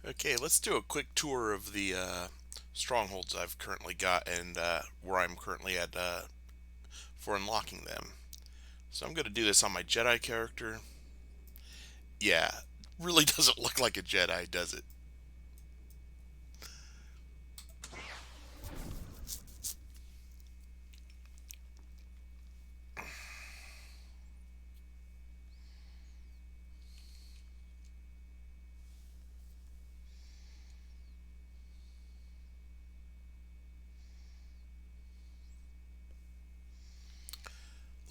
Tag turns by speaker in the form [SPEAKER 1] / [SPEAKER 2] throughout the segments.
[SPEAKER 1] Okay, let's do a quick tour of the strongholds I've currently got and where I'm currently at for unlocking them. So I'm going to do this on my Jedi character. Yeah, really doesn't look like a Jedi, does it?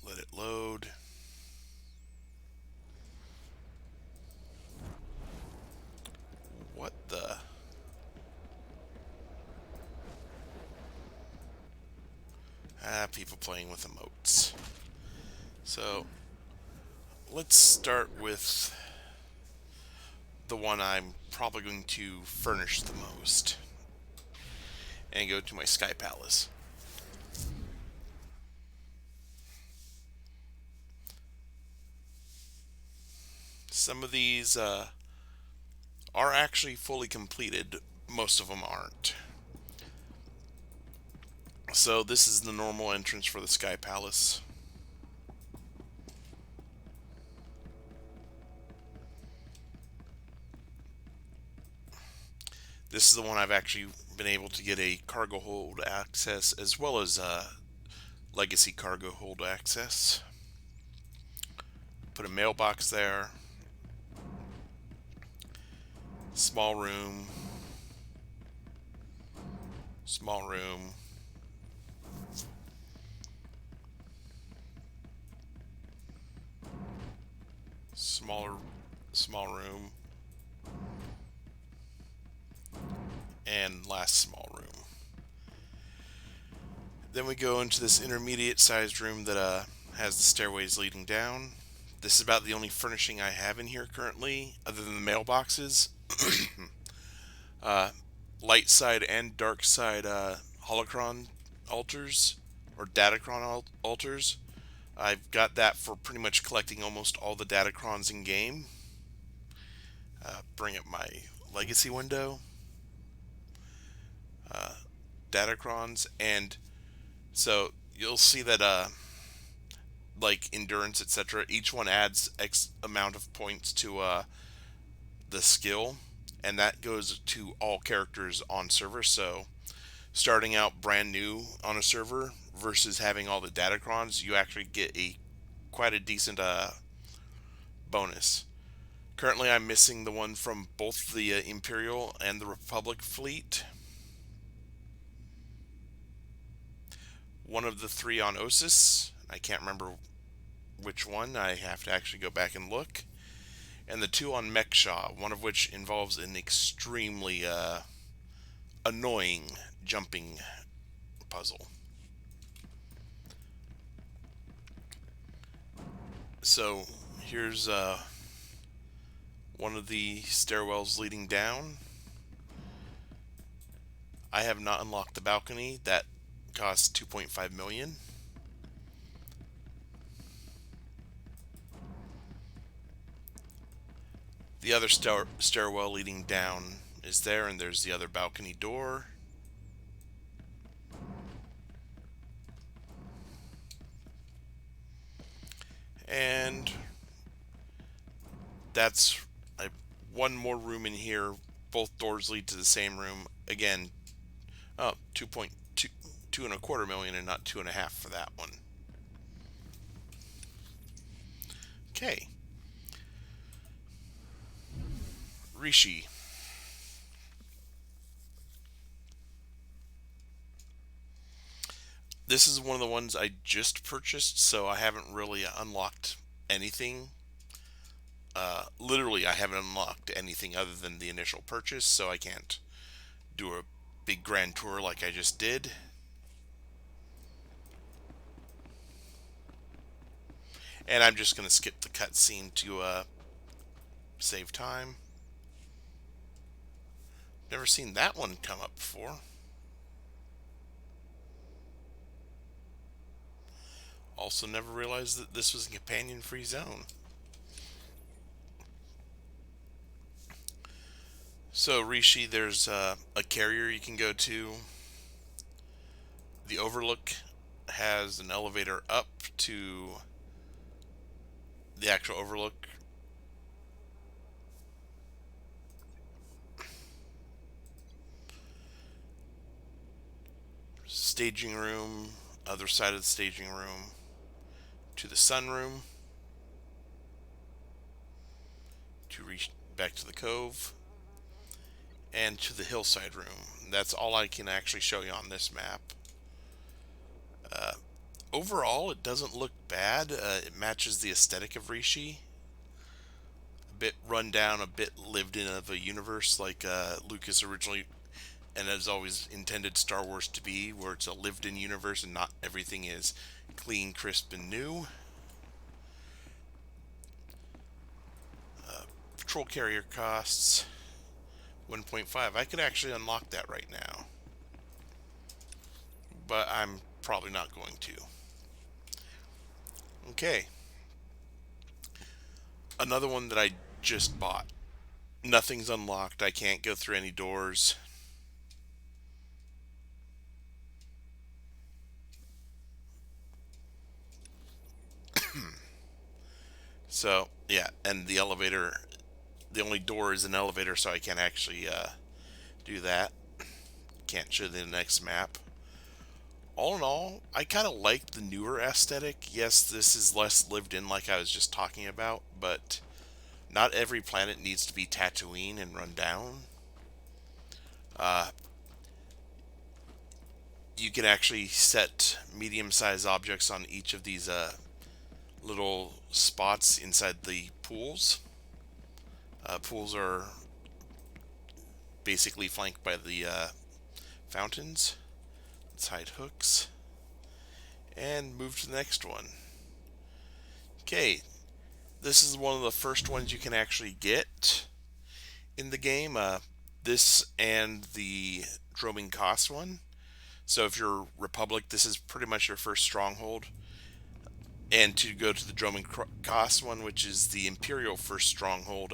[SPEAKER 1] Let it load. What the? People playing with emotes. So let's start with the one I'm probably going to furnish the most and go to my Sky Palace. Some of these are actually fully completed, most of them aren't. So this is the normal entrance for the Sky Palace. This is the one I've actually been able to get a cargo hold access as well as legacy cargo hold access. Put a mailbox there. Small room. Small room. Smaller, small room. And last small room. Then we go into this intermediate sized room that has the stairways leading down. This is about the only furnishing I have in here currently, other than the mailboxes. uh, Light side and dark side holocron altars or datacron altars. I've got that for pretty much collecting almost all the datacrons in game. Bring up my legacy window. Datacrons, and so you'll see that like endurance, etc. Each one adds X amount of points to the skill, and that goes to all characters on server. So starting out brand new on a server versus having all the datacrons, you actually get a quite a decent bonus. Currently, I'm missing the one from both the Imperial and the Republic fleet. One of the three on Osis. I can't remember which one. I have to actually go back and look. And the two on Mechshaw, one of which involves an extremely annoying jumping puzzle. So here's one of the stairwells leading down. I have not unlocked the balcony. That costs 2.5 million. The other stairwell leading down is there, and there's the other balcony door. And that's one more room in here. Both doors lead to the same room. Again, 2.2, 2.25 million, and not 2.5 for that one. Okay. Rishi. This is one of the ones I just purchased, so I haven't really unlocked anything. Literally, I haven't unlocked anything other than the initial purchase, so I can't do a big grand tour like I just did. And I'm just going to skip the cutscene to save time. Never seen that one come up before. Also, never realized that this was a companion-free zone. So, Rishi, there's a carrier you can go to. The Overlook has an elevator up to the actual Overlook. Staging room, other side of the staging room, to the sunroom, to reach back to the cove, and to the hillside room. That's all I can actually show you on this map. Uh, Overall, it doesn't look bad. It matches the aesthetic of Rishi. A bit run down, a bit lived in of a universe like Lucas originally and has always intended Star Wars to be, where it's a lived in universe and not everything is clean, crisp, and new. Patrol carrier costs 1.5. I could actually unlock that right now, but I'm probably not going to. Okay. Another one that I just bought. Nothing's unlocked. I can't go through any doors. So, yeah, and the elevator, the only door is an elevator, so I can't actually do that. Can't show the next map. All in all, I kind of like the newer aesthetic. Yes, this is less lived in, like I was just talking about, but not every planet needs to be Tatooine and run down. Uh, you can actually set medium-sized objects on each of these little spots inside the pools. Pools are basically flanked by the fountains. Let's hide hooks and move to the next one. Okay, this is one of the first ones you can actually get in the game. This and the Dromund Kaas one. So if you're Republic, this is pretty much your first stronghold. And to go to the Dromund Kaas one, which is the Imperial first stronghold,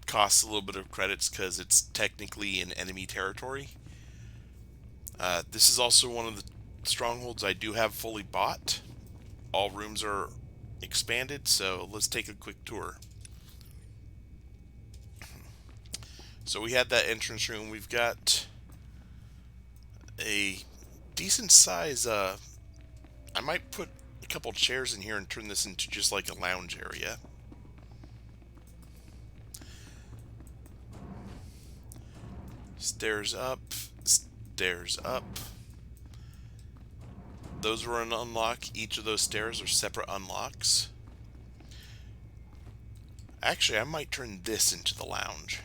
[SPEAKER 1] costs a little bit of credits because it's technically in enemy territory. This is also one of the strongholds I do have fully bought. All rooms are expanded, so let's take a quick tour. So we had that entrance room. We've got a decent size. I might put a couple chairs in here and turn this into just like a lounge area. Stairs up, stairs up. Those were an unlock. Each of those stairs are separate unlocks. Actually, I might turn this into the lounge.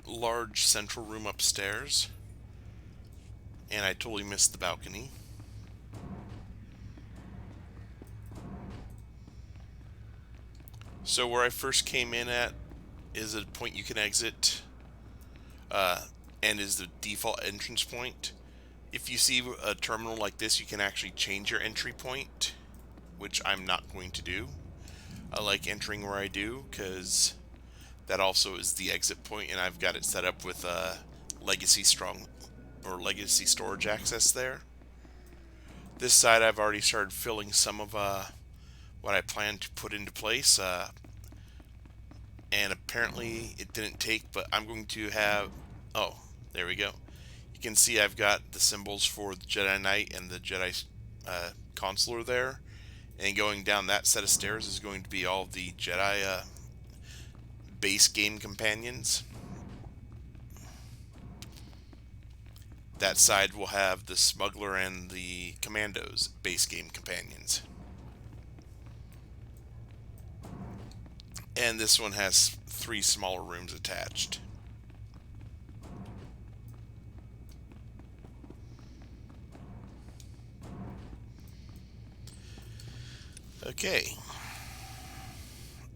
[SPEAKER 1] Large central room upstairs. And I totally missed the balcony. So where I first came in at is a point you can exit, and is the default entrance point. If you see a terminal like this, you can actually change your entry point, which I'm not going to do. I like entering where I do because that also is the exit point, and I've got it set up with legacy storage access there. This side I've already started filling some of what I plan to put into place, and apparently it didn't take, but I'm going to have, oh, there we go. You can see I've got the symbols for the Jedi Knight and the Jedi Consular there, and going down that set of stairs is going to be all the Jedi base game companions. That side will have the Smuggler and the Commandos base game companions. And this one has 3 smaller rooms attached. Okay,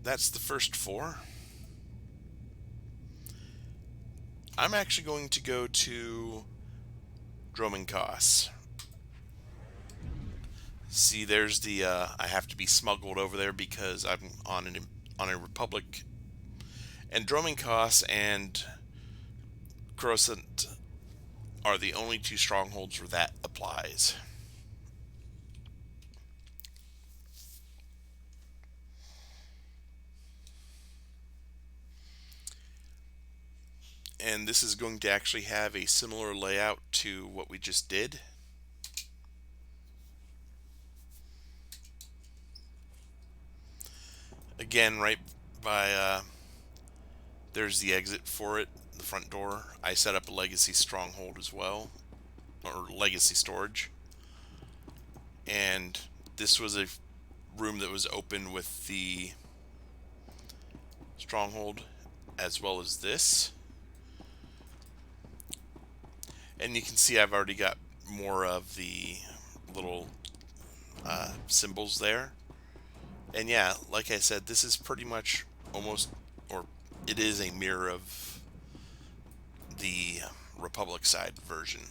[SPEAKER 1] that's the first four. I'm actually going to go to Dromund Kaas. See, there's the I have to be smuggled over there because I'm on a Republic, and Dromund Kaas and Coruscant are the only two strongholds where that applies. And this is going to actually have a similar layout to what we just did. Again, right by there's the exit for it, the front door. I set up a legacy stronghold as well, or legacy storage. And this was a room that was open with the stronghold as well as this. And you can see I've already got more of the little symbols there. And yeah, like I said, this is pretty much almost, or it is a mirror of the Republic side version.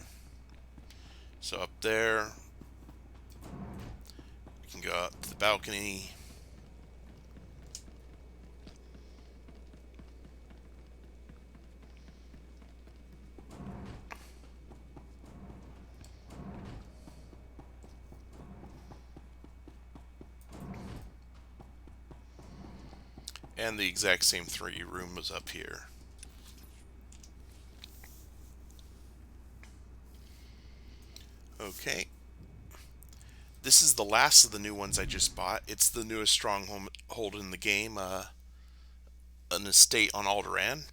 [SPEAKER 1] So up there, we can go up to the balcony. And the exact same 3 room was up here. Okay. This is the last of the new ones I just bought. It's the newest stronghold in the game, an estate on Alderaan.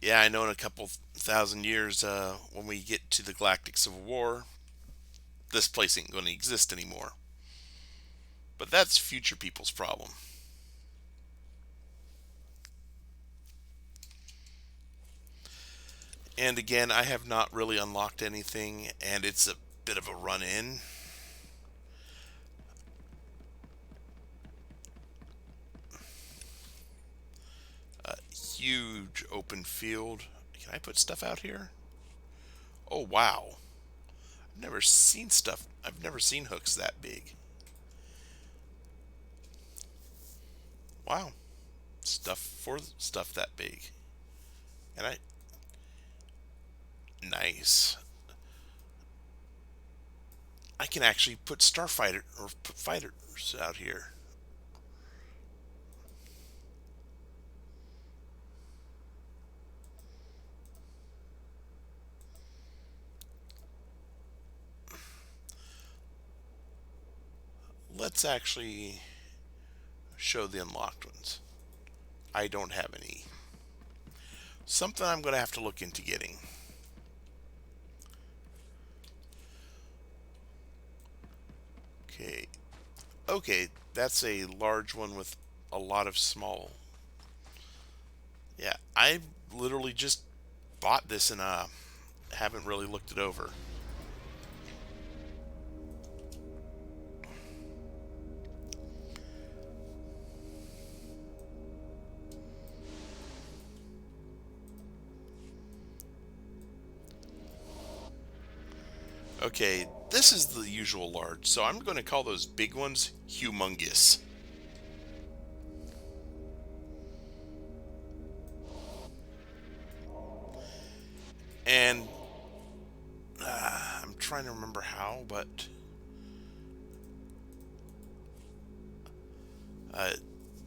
[SPEAKER 1] Yeah, I know in a couple thousand years, when we get to the Galactic Civil War, this place ain't going to exist anymore. But that's future people's problem. And again, I have not really unlocked anything, and it's a bit of a run-in. A huge open field. Can I put stuff out here? Oh, wow. I've never seen stuff. I've never seen hooks that big. Wow. Stuff for stuff that big. And I... Nice. I can actually put starfighter or put fighters out here. Let's actually show the unlocked ones. I don't have any. Something I'm going to have to look into getting. Okay. Okay, that's a large one with a lot of small. Yeah, I literally just bought this and haven't really looked it over. Okay, this is the usual large, so I'm going to call those big ones humongous. And I'm trying to remember how, but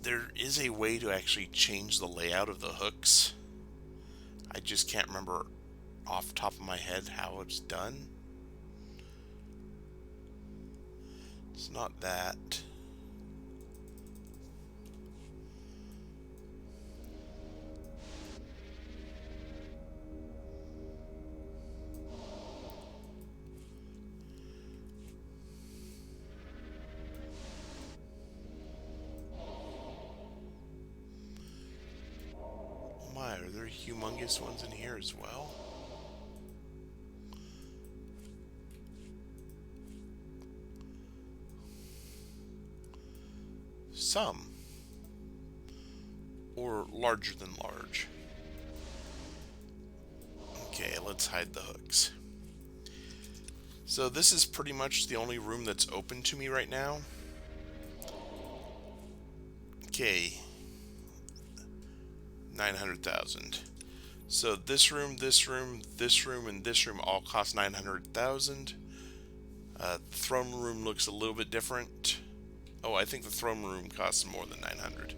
[SPEAKER 1] there is a way to actually change the layout of the hooks. I just can't remember off the top of my head how it's done. It's not that. Oh my, are there humongous ones in here as well? some. Or larger than large. Okay, let's hide the hooks. So this is pretty much the only room that's open to me right now. Okay. 900,000. So this room, this room, this room, and this room all cost 900,000. The throne room looks a little bit different. Oh, I think the throne room costs more than 900.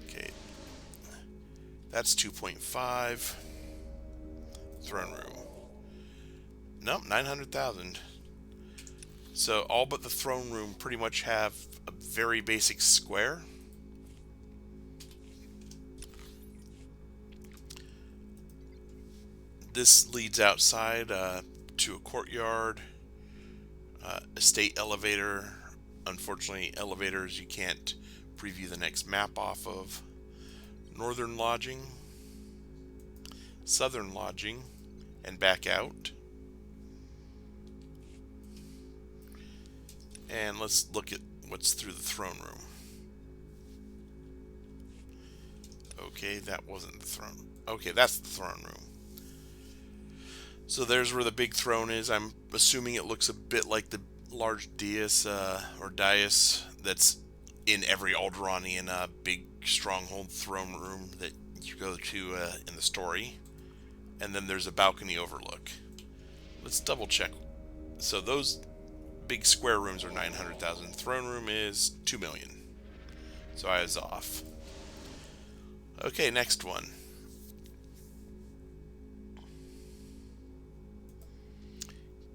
[SPEAKER 1] Okay. That's 2.5. Throne room. Nope, 900,000. So all but the throne room pretty much have a very basic square. This leads outside to a courtyard, estate elevator. Unfortunately, elevators you can't preview the next map off of. Northern lodging, southern lodging, and back out. And let's look at what's through the throne room. Okay, that wasn't the throne. Okay, that's the throne room. So there's where the big throne is. I'm assuming it looks a bit like the large dais or dais that's in every Alderaanian big stronghold throne room that you go to in the story. And then there's a balcony overlook. Let's double check. So those big square rooms are 900,000. Throne room is 2 million. So I was off. Okay, next one.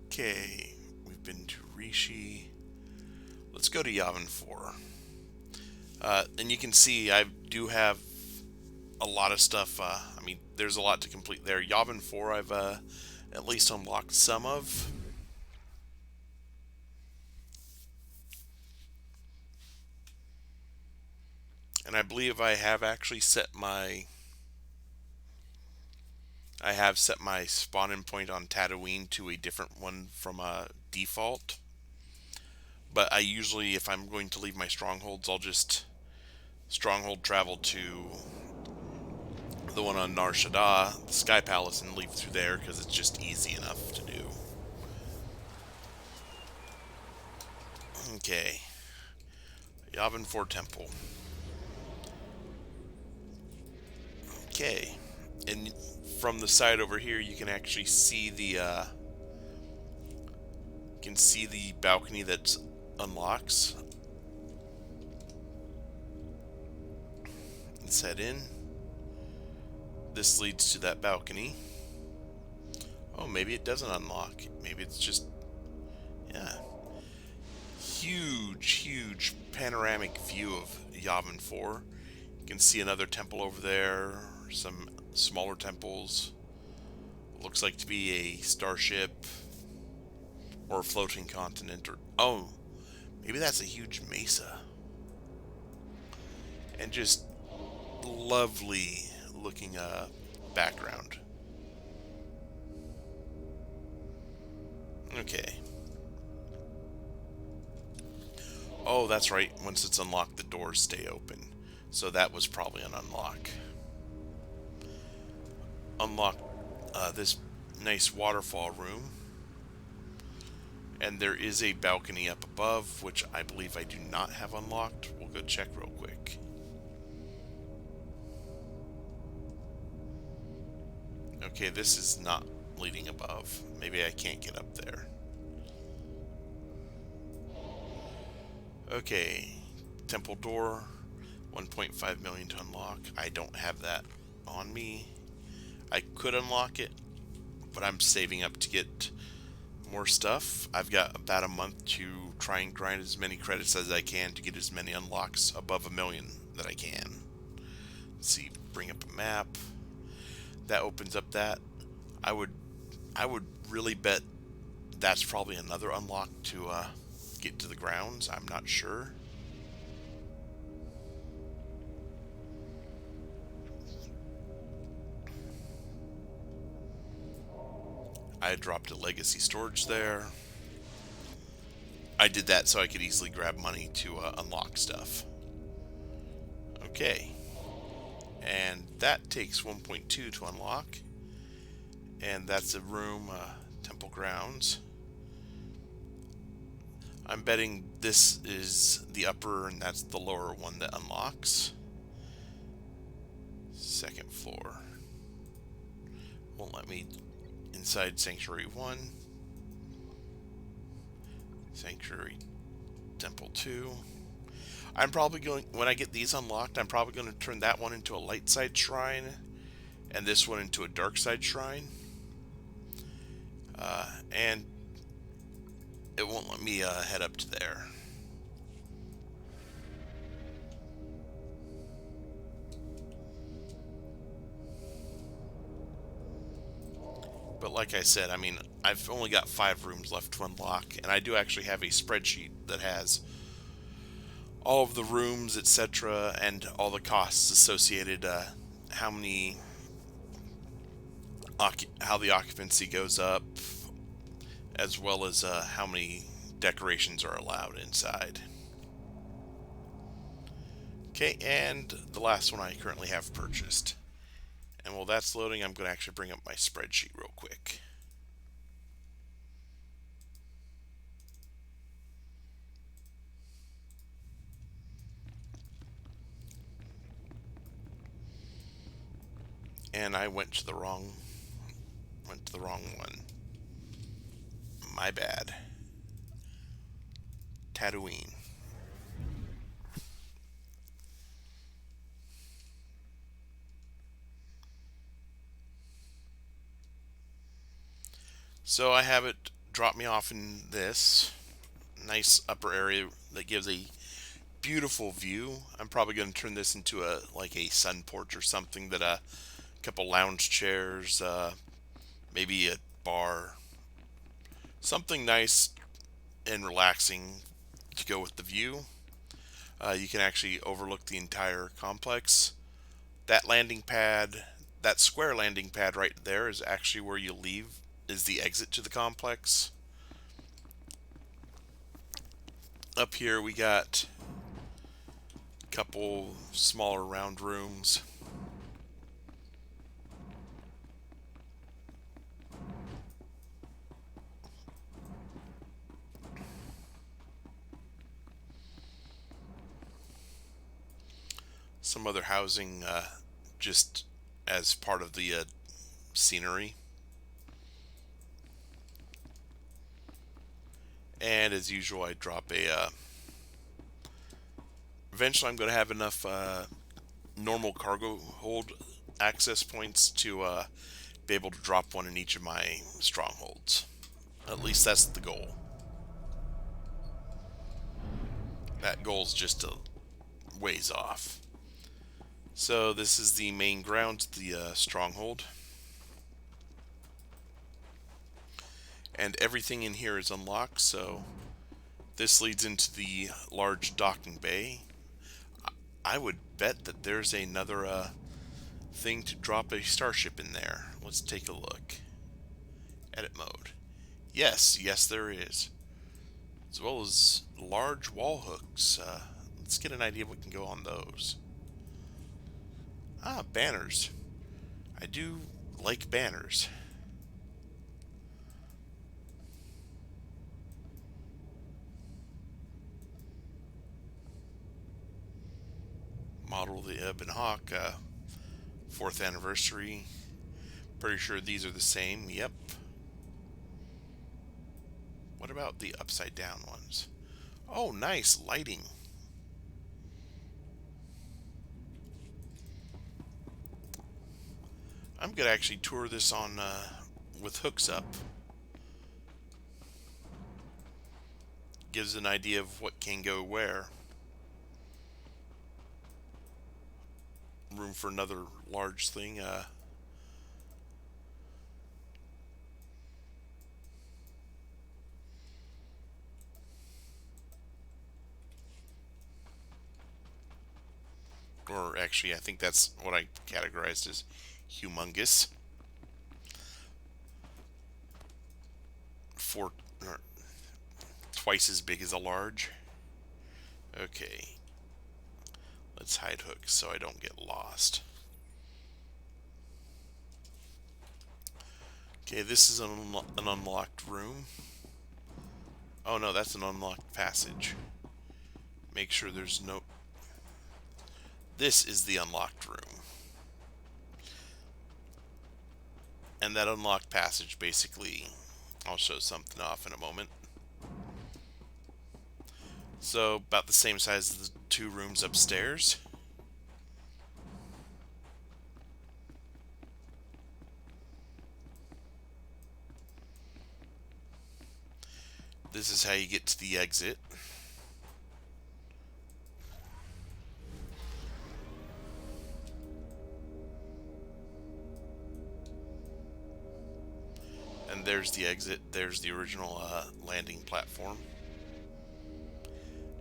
[SPEAKER 1] Okay, we've been to Rishi. Let's go to Yavin IV. And you can see I do have a lot of stuff. I mean, there's a lot to complete there. Yavin IV I've at least unlocked some of. And I believe I have actually set my spawn-in point on Tatooine to a different one from default. But I usually, if I'm going to leave my strongholds, I'll just stronghold travel to the one on Nar Shadaa, the Sky Palace, and leave through there because it's just easy enough to do. Okay. Yavin IV Temple. Okay. And from the side over here, you can actually see the balcony that unlocks. Let's head in. This leads to that balcony. Oh, maybe it doesn't unlock. Maybe it's just, yeah. Huge panoramic view of Yavin IV. You can see another temple over there, some smaller temples. Looks like to be a starship or a floating continent, or oh, maybe that's a huge mesa. And just lovely looking background. Okay. Oh, that's right. Once it's unlocked, the doors stay open. So that was probably an unlock. Unlock this nice waterfall room. And there is a balcony up above, which I believe I do not have unlocked. We'll go check real quick. Okay, this is not leading above. Maybe I can't get up there. Okay, temple door, 1.5 million to unlock. I don't have that on me. I could unlock it, but I'm saving up to get more stuff. I've got about a month to try and grind as many credits as I can to get as many unlocks above 1 million that I can. Let's see, bring up a map. That opens up that. I would really bet that's probably another unlock to get to the grounds. I'm not sure. I dropped a legacy storage there. I did that so I could easily grab money to unlock stuff. Okay. And that takes 1.2 to unlock. And that's a room, Temple Grounds. I'm betting this is the upper and that's the lower one that unlocks. Second floor. Won't let me inside Sanctuary 1. Sanctuary Temple 2. I'm probably going, when I get these unlocked, I'm probably going to turn that one into a light side shrine and this one into a dark side shrine. And it won't let me head up to there. But like I said, I mean, I've only got 5 rooms left to unlock, and I do actually have a spreadsheet that has all of the rooms, etc., and all the costs associated, how many, how the occupancy goes up, as well as how many decorations are allowed inside. Okay, and the last one I currently have purchased. And while that's loading, I'm going to actually bring up my spreadsheet real quick. And I went to the wrong one. My bad. Tatooine. So I have it drop me off in this nice upper area that gives a beautiful view. I'm probably going to turn this into a sun porch or something, that a couple lounge chairs, maybe a bar, something nice and relaxing to go with the view. You can actually overlook the entire complex. That landing pad, that square landing pad right there, is actually where you leave, is the exit to the complex. Up here we got a couple smaller round rooms. Some other housing, just as part of the scenery. And as usual, I drop a eventually I'm going to have enough normal cargo hold access points to be able to drop one in each of my strongholds. At least that's the goal. That goal's just a ways off. So this is the main grounds, the stronghold. And everything in here is unlocked, so this leads into the large docking bay. I would bet that there's another thing to drop a starship in there. Let's take a look. Edit mode. Yes, there is. As well as large wall hooks. Let's get an idea of what can go on those. Ah, banners. I do like banners. Model the Ebon Hawk, 4th anniversary. Pretty sure these are the same. Yep. What about the upside down ones? Oh, nice lighting. I'm gonna actually tour this on with hooks up. Gives an idea of what can go where. Room for another large thing. Or actually, I think that's what I categorized as humongous. twice as big as a large. Okay. Let's hide hooks so I don't get lost. Okay, this is an unlocked room. Oh no, that's an unlocked passage. Make sure there's no... This is the unlocked room. And that unlocked passage, basically, I'll show something off in a moment. So, about the same size as the two rooms upstairs. This is how you get to the exit. And there's the exit. There's the original landing platform.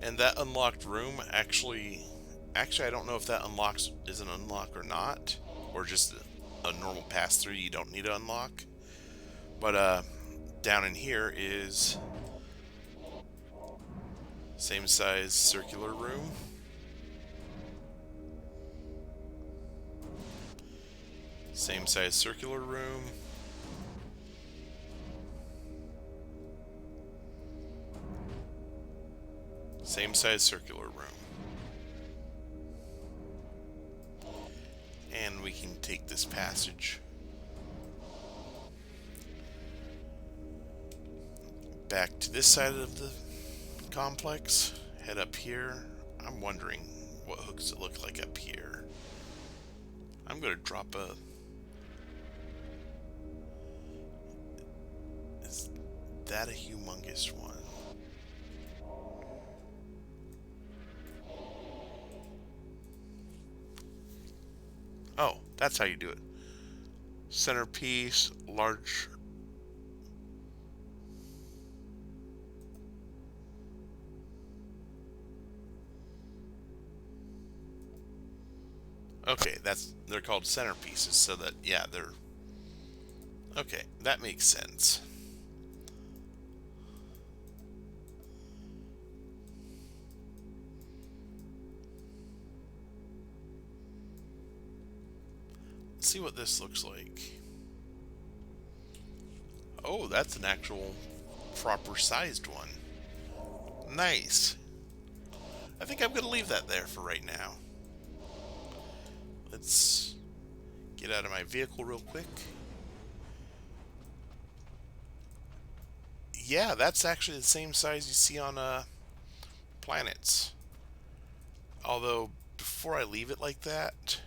[SPEAKER 1] And that unlocked room actually, I don't know if that is an unlock or not, or just a normal pass through. You don't need to unlock. But down in here is same size circular room. Same size circular room. Same size circular room. And we can take this passage back to this side of the complex. Head up here. I'm wondering what hooks it look like up here. I'm going to drop a... Is that a humongous one? Oh, that's how you do it. Centerpiece, large... Okay, they're called centerpieces, so that, yeah, they're... Okay, that makes sense. Let's see what this looks like. Oh, that's an actual proper sized one. Nice. I think I'm going to leave that there for right now. Let's get out of my vehicle real quick. Yeah, that's actually the same size you see on planets. Although, before I leave it like that,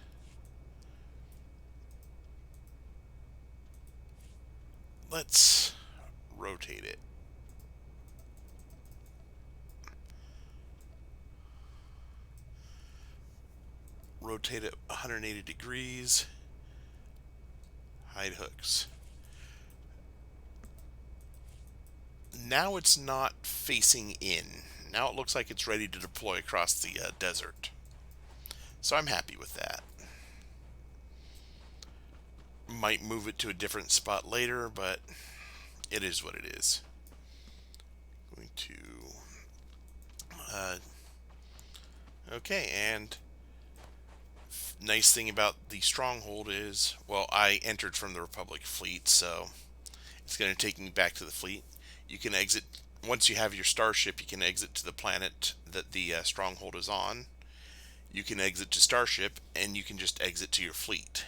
[SPEAKER 1] let's rotate it. Rotate it 180 degrees. Hide hooks. Now it's not facing in. Now it looks like it's ready to deploy across the desert. So I'm happy with that. Might move it to a different spot later, but it is what it is. Going to... okay, and... Nice thing about the Stronghold is, well, I entered from the Republic fleet, so it's going to take me back to the fleet. You can exit, once you have your starship, you can exit to the planet that the Stronghold is on. You can exit to starship, and you can just exit to your fleet.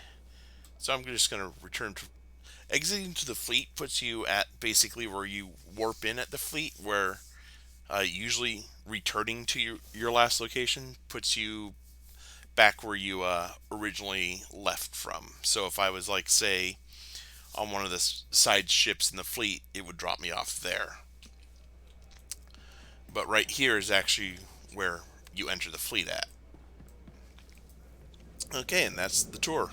[SPEAKER 1] So I'm just going to return to... Exiting to the fleet puts you at basically where you warp in at the fleet, where usually returning to your last location puts you back where you originally left from. So if I was, like, say, on one of the side ships in the fleet, it would drop me off there. But right here is actually where you enter the fleet at. Okay, and that's the tour.